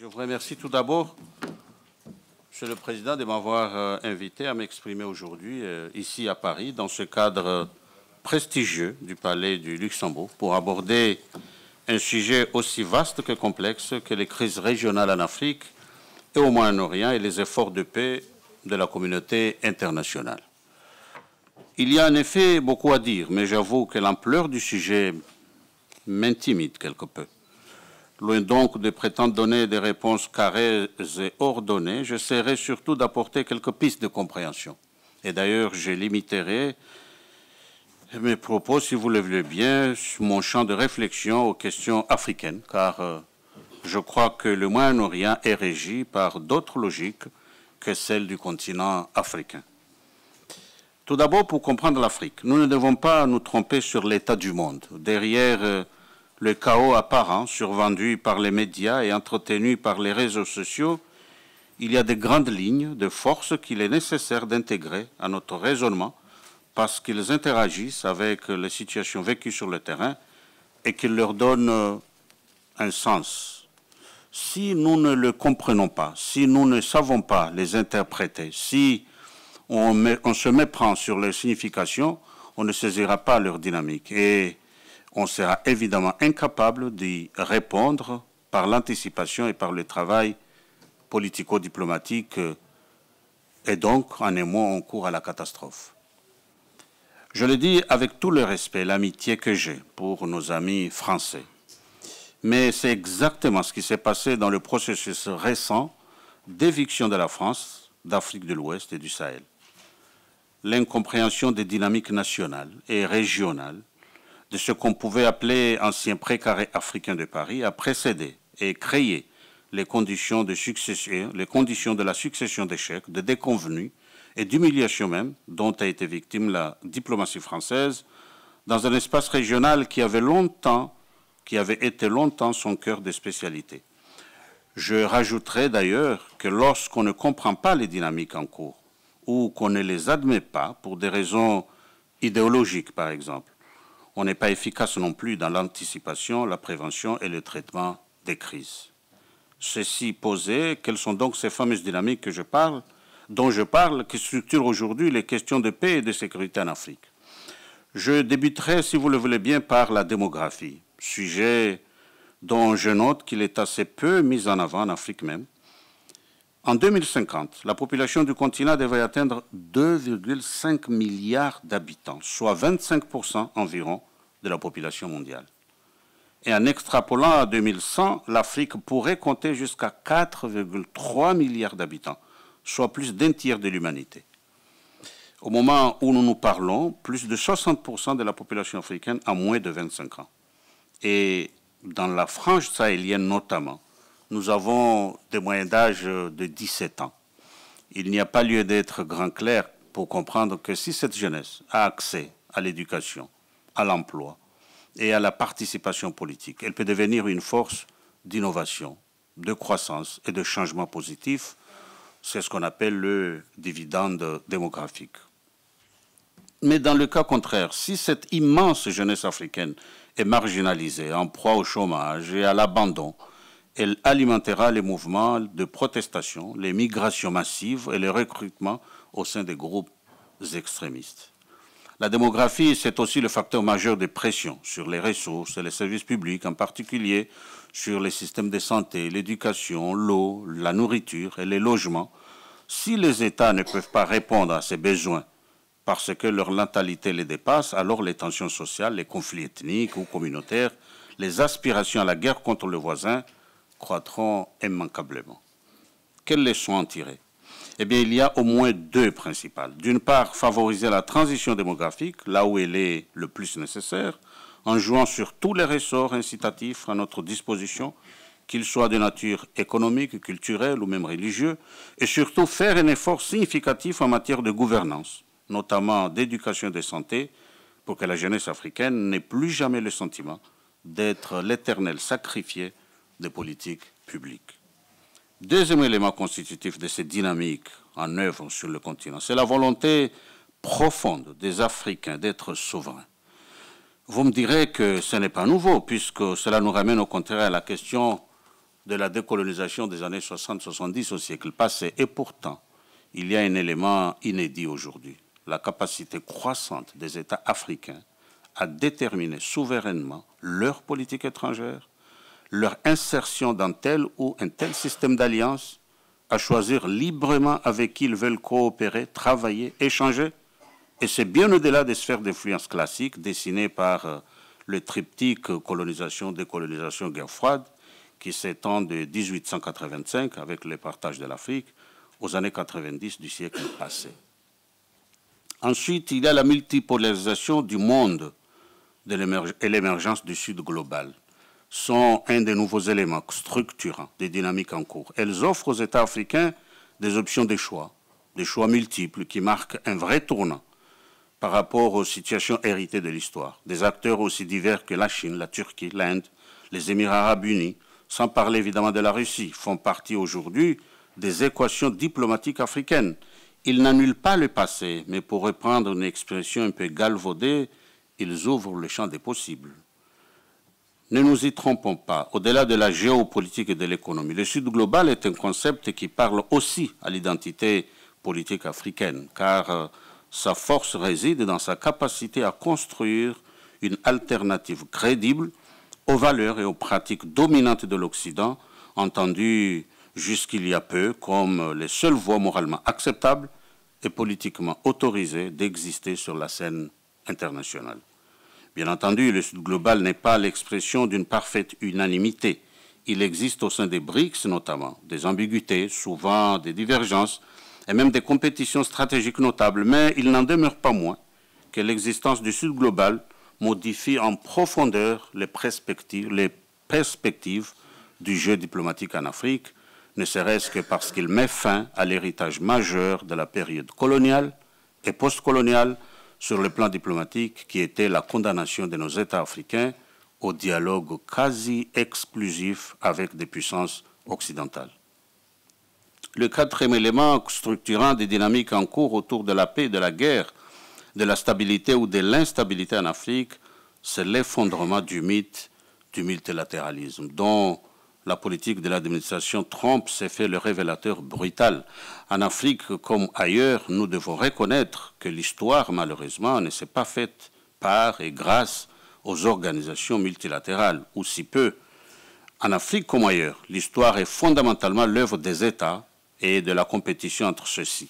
Je vous remercie tout d'abord, Monsieur le Président, de m'avoir invité à m'exprimer aujourd'hui ici à Paris, dans ce cadre prestigieux du Palais du Luxembourg, pour aborder un sujet aussi vaste que complexe que les crises régionales en Afrique et au Moyen-Orient et les efforts de paix de la communauté internationale. Il y a en effet beaucoup à dire, mais j'avoue que l'ampleur du sujet m'intimide quelque peu. Loin donc de prétendre donner des réponses carrées et ordonnées, j'essaierai surtout d'apporter quelques pistes de compréhension. Et d'ailleurs, je limiterai mes propos, si vous le voulez bien, sur mon champ de réflexion aux questions africaines, car je crois que le Moyen-Orient est régi par d'autres logiques que celles du continent africain. Tout d'abord, pour comprendre l'Afrique, nous ne devons pas nous tromper sur l'état du monde. Derrière le chaos apparent, survendu par les médias et entretenu par les réseaux sociaux, il y a de grandes lignes de force qu'il est nécessaire d'intégrer à notre raisonnement parce qu'ils interagissent avec les situations vécues sur le terrain et qu'ils leur donnent un sens. Si nous ne le comprenons pas, si nous ne savons pas les interpréter, si on se méprend sur leur signification, on ne saisira pas leur dynamique et on sera évidemment incapable d'y répondre par l'anticipation et par le travail politico-diplomatique et donc, en un mot, on court à la catastrophe. Je le dis avec tout le respect, l'amitié que j'ai pour nos amis français. Mais c'est exactement ce qui s'est passé dans le processus récent d'éviction de la France, d'Afrique de l'Ouest et du Sahel. L'incompréhension des dynamiques nationales et régionales de ce qu'on pouvait appeler ancien précaré africain de Paris a précédé et créé les conditions de succession, les conditions de la succession d'échecs, de déconvenues et d'humiliation même dont a été victime la diplomatie française dans un espace régional qui avait été longtemps son cœur de spécialité. Je rajouterai d'ailleurs que lorsqu'on ne comprend pas les dynamiques en cours ou qu'on ne les admet pas pour des raisons idéologiques par exemple, on n'est pas efficace non plus dans l'anticipation, la prévention et le traitement des crises. Ceci posé, quelles sont donc ces fameuses dynamiques dont je parle, qui structurent aujourd'hui les questions de paix et de sécurité en Afrique? Je débuterai, si vous le voulez bien, par la démographie, sujet dont je note qu'il est assez peu mis en avant en Afrique même. En 2050, la population du continent devrait atteindre 2,5 milliards d'habitants, soit 25% environ de la population mondiale. Et en extrapolant à 2100, l'Afrique pourrait compter jusqu'à 4,3 milliards d'habitants, soit plus d'un tiers de l'humanité. Au moment où nous nous parlons, plus de 60% de la population africaine a moins de 25 ans. Et dans la frange sahélienne notamment, nous avons des moyennes d'âge de 17 ans. Il n'y a pas lieu d'être grand clair pour comprendre que si cette jeunesse a accès à l'éducation, à l'emploi et à la participation politique, elle peut devenir une force d'innovation, de croissance et de changement positif. C'est ce qu'on appelle le dividende démographique. Mais dans le cas contraire, si cette immense jeunesse africaine est marginalisée, en proie au chômage et à l'abandon, elle alimentera les mouvements de protestation, les migrations massives et le recrutement au sein des groupes extrémistes. La démographie, c'est aussi le facteur majeur de pression sur les ressources et les services publics, en particulier sur les systèmes de santé, l'éducation, l'eau, la nourriture et les logements. Si les États ne peuvent pas répondre à ces besoins parce que leur mentalité les dépasse, alors les tensions sociales, les conflits ethniques ou communautaires, les aspirations à la guerre contre le voisin croîtront immanquablement. Quelles leçons en tirer? Eh bien, il y a au moins deux principales. D'une part, favoriser la transition démographique, là où elle est le plus nécessaire, en jouant sur tous les ressorts incitatifs à notre disposition, qu'ils soient de nature économique, culturelle ou même religieux, et surtout faire un effort significatif en matière de gouvernance, notamment d'éducation et de santé, pour que la jeunesse africaine n'ait plus jamais le sentiment d'être l'éternel sacrifié des politiques publiques. Deuxième élément constitutif de cette dynamique en œuvre sur le continent, c'est la volonté profonde des Africains d'être souverains. Vous me direz que ce n'est pas nouveau, puisque cela nous ramène au contraire à la question de la décolonisation des années 60-70 au siècle passé. Et pourtant, il y a un élément inédit aujourd'hui, la capacité croissante des États africains à déterminer souverainement leur politique étrangère, leur insertion dans tel ou un tel système d'alliance, à choisir librement avec qui ils veulent coopérer, travailler, échanger. Et c'est bien au-delà des sphères d'influence classiques dessinées par le triptyque colonisation, décolonisation, guerre froide, qui s'étend de 1885 avec le partage de l'Afrique aux années 90 du siècle passé. Ensuite, il y a la multipolarisation du monde et l'émergence du Sud global sont un des nouveaux éléments structurants des dynamiques en cours. Elles offrent aux États africains des options de choix, des choix multiples qui marquent un vrai tournant par rapport aux situations héritées de l'histoire. Des acteurs aussi divers que la Chine, la Turquie, l'Inde, les Émirats arabes unis, sans parler évidemment de la Russie, font partie aujourd'hui des équations diplomatiques africaines. Ils n'annulent pas le passé, mais pour reprendre une expression un peu galvaudée, ils ouvrent le champ des possibles. Ne nous y trompons pas, au-delà de la géopolitique et de l'économie, le Sud global est un concept qui parle aussi à l'identité politique africaine, car sa force réside dans sa capacité à construire une alternative crédible aux valeurs et aux pratiques dominantes de l'Occident, entendues jusqu'il y a peu comme les seules voies moralement acceptables et politiquement autorisées d'exister sur la scène internationale. Bien entendu, le Sud global n'est pas l'expression d'une parfaite unanimité. Il existe au sein des BRICS notamment des ambiguïtés, souvent des divergences et même des compétitions stratégiques notables, mais il n'en demeure pas moins que l'existence du Sud global modifie en profondeur les perspectives du jeu diplomatique en Afrique, ne serait-ce que parce qu'il met fin à l'héritage majeur de la période coloniale et postcoloniale sur le plan diplomatique, qui était la condamnation de nos États africains au dialogue quasi exclusif avec des puissances occidentales. Le quatrième élément structurant des dynamiques en cours autour de la paix et de la guerre, de la stabilité ou de l'instabilité en Afrique, c'est l'effondrement du mythe du multilatéralisme, dont la politique de l'administration Trump s'est fait le révélateur brutal. En Afrique comme ailleurs, nous devons reconnaître que l'histoire, malheureusement, ne s'est pas faite par et grâce aux organisations multilatérales, ou si peu. En Afrique comme ailleurs, l'histoire est fondamentalement l'œuvre des États et de la compétition entre ceux-ci.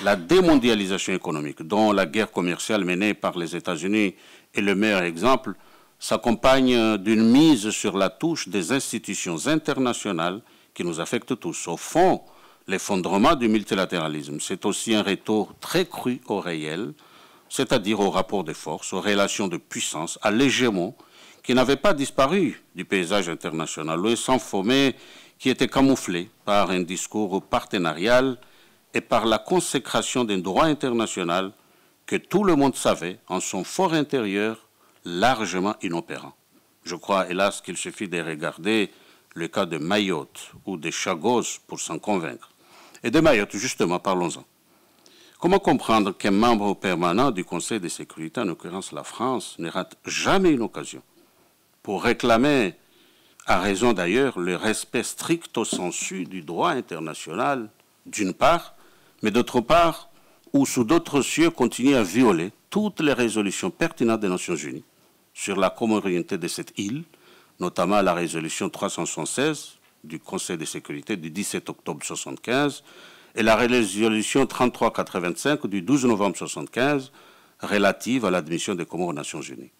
La démondialisation économique, dont la guerre commerciale menée par les États-Unis est le meilleur exemple, s'accompagne d'une mise sur la touche des institutions internationales qui nous affectent tous. Au fond, l'effondrement du multilatéralisme, c'est aussi un retour très cru au réel, c'est-à-dire au rapport de force, aux relations de puissance, à l'hégémon, qui n'avait pas disparu du paysage international, loin s'en faut, mais qui était camouflé par un discours partenarial et par la consécration d'un droit international que tout le monde savait, en son fort intérieur, largement inopérant. Je crois, hélas, qu'il suffit de regarder le cas de Mayotte ou de Chagos pour s'en convaincre. Et de Mayotte, justement, parlons-en. Comment comprendre qu'un membre permanent du Conseil de sécurité, en l'occurrence la France, ne rate jamais une occasion pour réclamer, à raison d'ailleurs, le respect stricto sensu du droit international, d'une part, mais d'autre part, ou sous d'autres cieux, continue à violer toutes les résolutions pertinentes des Nations Unies sur la communauté de cette île, notamment la résolution 376 du Conseil de sécurité du 17 octobre 1975 et la résolution 3385 du 12 novembre 1975 relative à l'admission des Comores aux Nations Unies.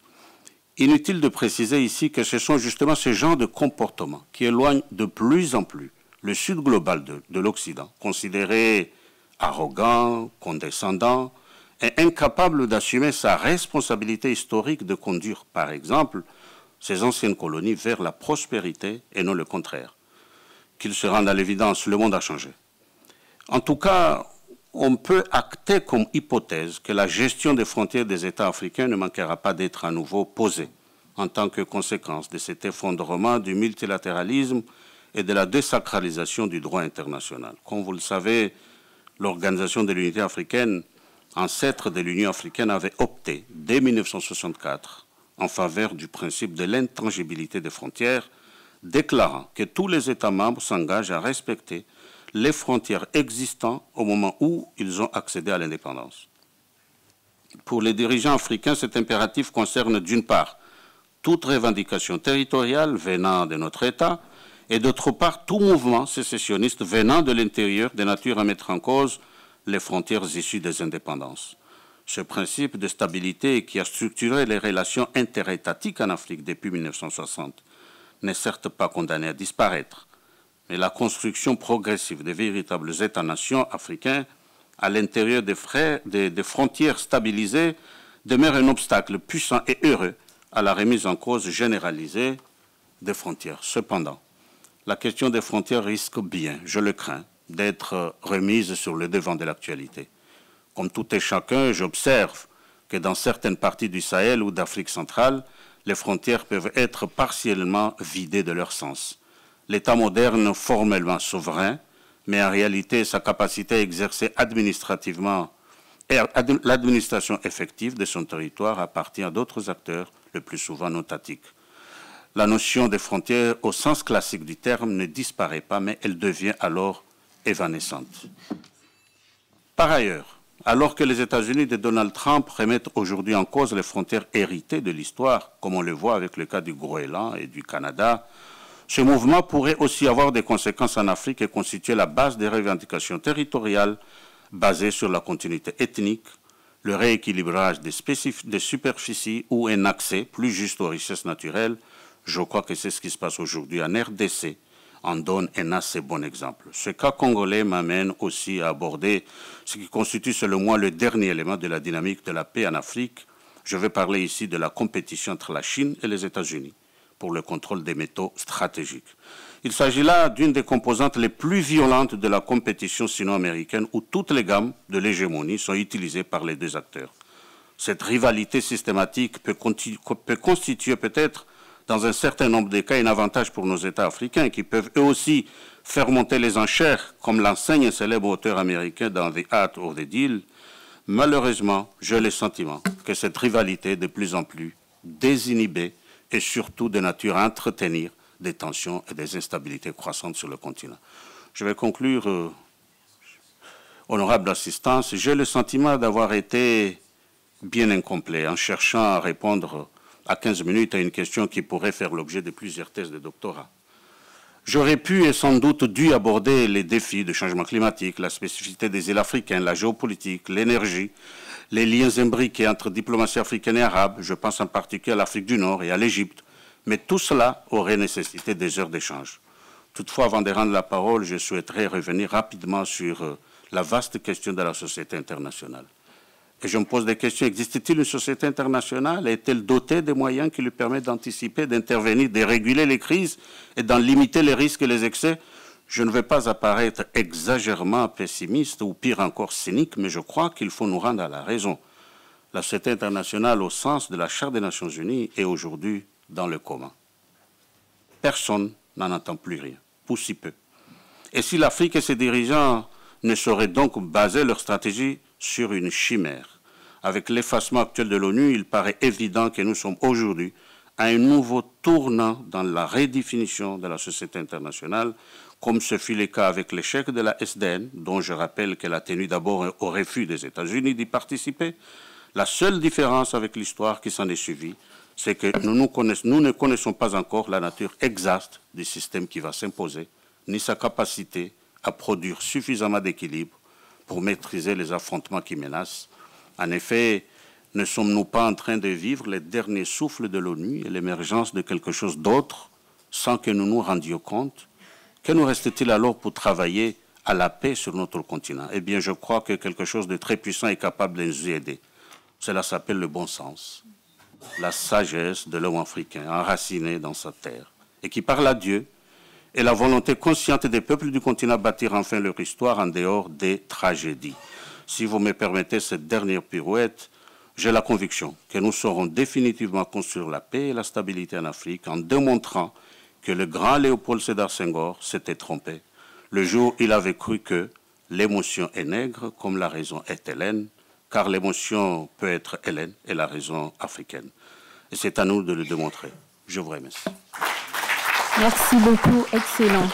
Inutile de préciser ici que ce sont justement ce genre de comportements qui éloignent de plus en plus le Sud global de l'Occident, considéré arrogant, condescendant, et incapable d'assumer sa responsabilité historique de conduire, par exemple, ces anciennes colonies vers la prospérité et non le contraire. Qu'il se rende à l'évidence, le monde a changé. En tout cas, on peut acter comme hypothèse que la gestion des frontières des États africains ne manquera pas d'être à nouveau posée en tant que conséquence de cet effondrement du multilatéralisme et de la désacralisation du droit international. Comme vous le savez, l'Organisation de l'Unité africaine, ancêtre de l'Union africaine, avait opté dès 1964 en faveur du principe de l'intangibilité des frontières, déclarant que tous les États membres s'engagent à respecter les frontières existantes au moment où ils ont accédé à l'indépendance. Pour les dirigeants africains, cet impératif concerne d'une part toute revendication territoriale venant de notre État et d'autre part tout mouvement sécessionniste venant de l'intérieur de nature à mettre en cause les frontières issues des indépendances. Ce principe de stabilité qui a structuré les relations interétatiques en Afrique depuis 1960 n'est certes pas condamné à disparaître, mais la construction progressive des véritables États-nations africains à l'intérieur des frontières stabilisées demeure un obstacle puissant et heureux à la remise en cause généralisée des frontières. Cependant, la question des frontières risque bien, je le crains, d'être remise sur le devant de l'actualité. Comme tout et chacun, j'observe que dans certaines parties du Sahel ou d'Afrique centrale, les frontières peuvent être partiellement vidées de leur sens. L'État moderne, formellement souverain, mais en réalité sa capacité à exercer administrativement et l'administration effective de son territoire appartient à d'autres acteurs, le plus souvent notatiques. La notion des frontières au sens classique du terme ne disparaît pas, mais elle devient alors évanescente. Par ailleurs, alors que les États-Unis de Donald Trump remettent aujourd'hui en cause les frontières héritées de l'histoire, comme on le voit avec le cas du Groenland et du Canada, ce mouvement pourrait aussi avoir des conséquences en Afrique et constituer la base des revendications territoriales basées sur la continuité ethnique, le rééquilibrage des superficies ou un accès plus juste aux richesses naturelles. Je crois que c'est ce qui se passe aujourd'hui en RDC, en donne un assez bon exemple. Ce cas congolais m'amène aussi à aborder ce qui constitue selon moi le dernier élément de la dynamique de la paix en Afrique. Je vais parler ici de la compétition entre la Chine et les États-Unis pour le contrôle des métaux stratégiques. Il s'agit là d'une des composantes les plus violentes de la compétition sino-américaine où toutes les gammes de l'hégémonie sont utilisées par les deux acteurs. Cette rivalité systématique peut constituer peut-être dans un certain nombre de cas un avantage pour nos États africains qui peuvent eux aussi faire monter les enchères, comme l'enseigne un célèbre auteur américain dans The Art of the Deal. Malheureusement, j'ai le sentiment que cette rivalité est de plus en plus désinhibée et surtout de nature à entretenir des tensions et des instabilités croissantes sur le continent. Je vais conclure, honorable assistance. J'ai le sentiment d'avoir été bien incomplet en cherchant à répondre à 15 minutes à une question qui pourrait faire l'objet de plusieurs thèses de doctorat. J'aurais pu et sans doute dû aborder les défis du changement climatique, la spécificité des îles africaines, la géopolitique, l'énergie, les liens imbriqués entre diplomatie africaine et arabe, je pense en particulier à l'Afrique du Nord et à l'Égypte, mais tout cela aurait nécessité des heures d'échange. Toutefois, avant de rendre la parole, je souhaiterais revenir rapidement sur la vaste question de la société internationale. Et je me pose des questions. Existe-t-il une société internationale? Est-elle dotée des moyens qui lui permettent d'anticiper, d'intervenir, de réguler les crises et d'en limiter les risques et les excès? Je ne vais pas apparaître exagérément pessimiste ou pire encore cynique, mais je crois qu'il faut nous rendre à la raison. La société internationale, au sens de la Charte des Nations Unies, est aujourd'hui dans le coma. Personne n'en entend plus rien, ou si peu. Et si l'Afrique et ses dirigeants ne sauraient donc baser leur stratégie sur une chimère. Avec l'effacement actuel de l'ONU, il paraît évident que nous sommes aujourd'hui à un nouveau tournant dans la redéfinition de la société internationale, comme ce fut le cas avec l'échec de la SDN, dont je rappelle qu'elle a tenu d'abord au refus des États-Unis d'y participer. La seule différence avec l'histoire qui s'en est suivie, c'est que nous ne connaissons pas encore la nature exacte du système qui va s'imposer, ni sa capacité à produire suffisamment d'équilibre pour maîtriser les affrontements qui menacent. En effet, ne sommes-nous pas en train de vivre les derniers souffles de l'ONU et l'émergence de quelque chose d'autre sans que nous nous rendions compte? Que nous reste-t-il alors pour travailler à la paix sur notre continent? Eh bien, je crois que quelque chose de très puissant est capable de nous y aider. Cela s'appelle le bon sens, la sagesse de l'homme africain enraciné dans sa terre et qui parle à Dieu, et la volonté consciente des peuples du continent à bâtir enfin leur histoire en dehors des tragédies. Si vous me permettez cette dernière pirouette, j'ai la conviction que nous saurons définitivement construire la paix et la stabilité en Afrique en démontrant que le grand Léopold Sédar Senghor s'était trompé le jour où il avait cru que l'émotion est nègre comme la raison est hellène, car l'émotion peut être hellène et la raison africaine. Et c'est à nous de le démontrer. Je vous remercie. Merci beaucoup, excellent.